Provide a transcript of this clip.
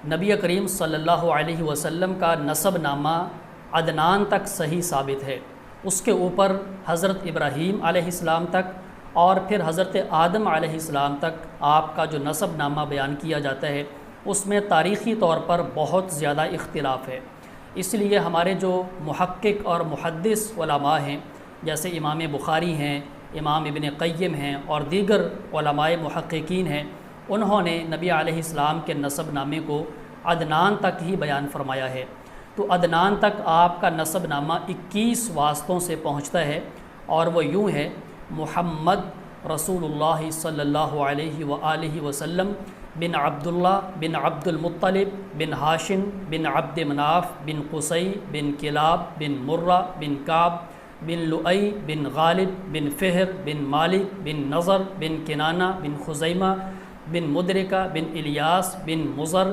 نبی کریم صلی اللہ علیہ وسلم کا نسب نامہ عدنان تک صحیح ثابت ہے، اس کے اوپر حضرت ابراہیم علیہ السلام تک اور پھر حضرت آدم علیہ السلام تک آپ کا جو نسب نامہ بیان کیا جاتا ہے اس میں تاریخی طور پر بہت زیادہ اختلاف ہے۔ اس لیے ہمارے جو محقق اور محدث علماء ہیں جیسے امام بخاری ہیں، امام ابن قیم ہیں اور دیگر علماء محققین ہیں، انہوں نے نبی علیہ السلام کے نسب نامے کو عدنان تک ہی بیان فرمایا ہے۔ تو عدنان تک آپ کا نسب نامہ 21 واسطوں سے پہنچتا ہے اور وہ یوں ہے: محمد رسول اللہ صلی اللہ علیہ وآلہ وسلم بن عبداللہ بن عبد المطلب بن ہاشم بن عبد مناف بن قصی بن کلاب بن مرہ بن کعب بن لؤی بن غالب بن فہر بن مالک بن نضر بن کنانہ بن خزیمہ بن مدرکہ بن الیاس بن مضر